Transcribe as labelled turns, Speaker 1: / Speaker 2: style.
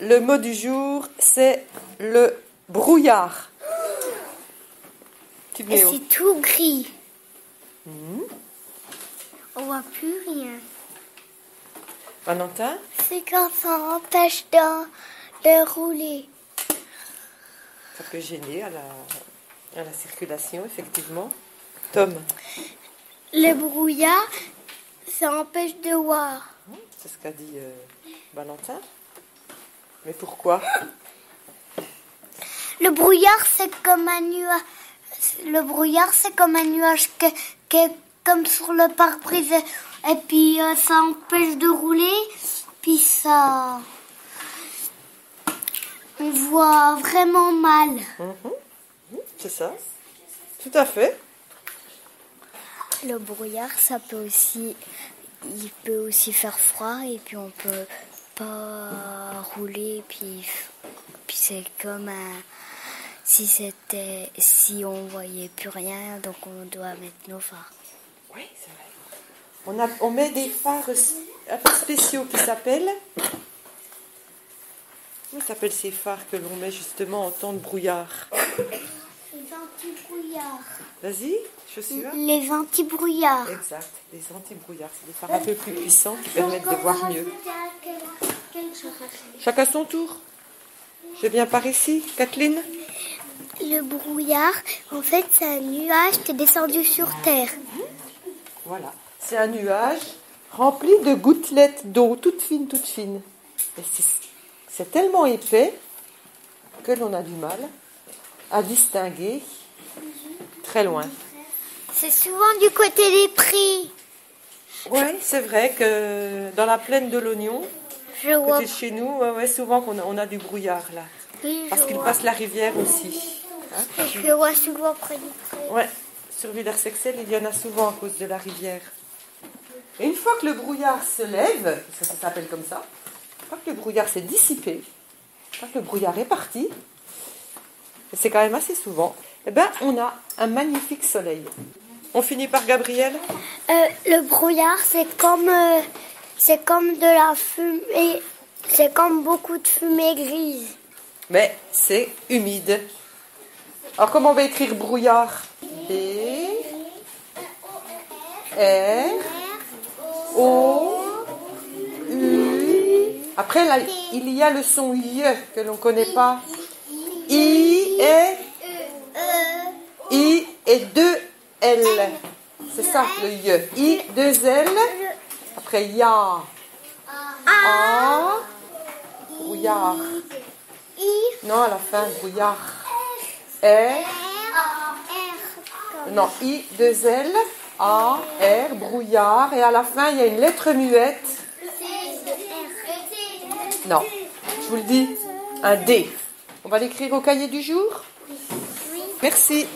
Speaker 1: le mot du jour, c'est le brouillard.
Speaker 2: Et c'est tout gris. On voit plus rien.
Speaker 1: Valentin?
Speaker 2: C'est quand ça empêche de rouler.
Speaker 1: Ça peut gêner à la circulation, effectivement. Tom?
Speaker 2: Le brouillard, ça empêche de voir.
Speaker 1: C'est ce qu'a dit Valentin. Mais pourquoi?
Speaker 2: Le brouillard, c'est comme un nuage. Le brouillard, c'est comme un nuage qui est comme sur le pare-brise. Et puis, ça empêche de rouler. Puis ça... On voit vraiment mal.
Speaker 1: C'est ça. Tout à fait.
Speaker 2: Le brouillard, ça peut aussi... Il peut aussi faire froid et puis on peut pas rouler. Puis c'est comme un... Si on voyait plus rien, donc on doit mettre nos phares.
Speaker 1: Oui, c'est vrai. On met des phares un peu spéciaux qui s'appellent... Comment s'appellent ces phares que l'on met justement en temps de brouillard?
Speaker 2: Les anti-brouillards.
Speaker 1: Vas-y, je suis là.
Speaker 2: Les anti-brouillards.
Speaker 1: Exact, les anti-brouillards. C'est des phares un peu plus puissants qui permettent de voir mieux. Chacun son tour. Je viens par ici, Kathleen.
Speaker 2: Le brouillard, en fait, c'est un nuage qui est descendu sur Terre.
Speaker 1: Voilà, c'est un nuage rempli de gouttelettes d'eau, toutes fines, toutes fines. Et c'est tellement épais que l'on a du mal à distinguer très loin.
Speaker 2: C'est souvent du côté des prés.
Speaker 1: Oui, c'est vrai que dans la plaine de l'Oignon, côté de chez nous, souvent on a du brouillard là.
Speaker 2: Oui,
Speaker 1: parce qu'il passe la rivière aussi. Hein?
Speaker 2: Je le vois souvent près du pré.
Speaker 1: Ouais, sur Villers-Sexcel, il y en a souvent à cause de la rivière. Et une fois que le brouillard se lève, ça s'appelle comme ça, une fois que le brouillard s'est dissipé, une fois que le brouillard est parti, et c'est quand même assez souvent, eh ben, on a un magnifique soleil. On finit par Gabriel.
Speaker 2: Le brouillard, c'est comme de la fumée, c'est comme beaucoup de fumée grise.
Speaker 1: Mais c'est humide. Alors comment on va écrire brouillard? B, R, O, U. Après, là, il y a le son Y que l'on ne connaît pas. I et 2 L. C'est ça, le Y. I, 2 L. Après, ya. A. Brouillard. Non, à la fin, brouillard. R. Non, I, 2 L. A, R, brouillard. Et à la fin, il y a une lettre muette. Non, je vous le dis, un D. On va l'écrire au cahier du jour? Merci.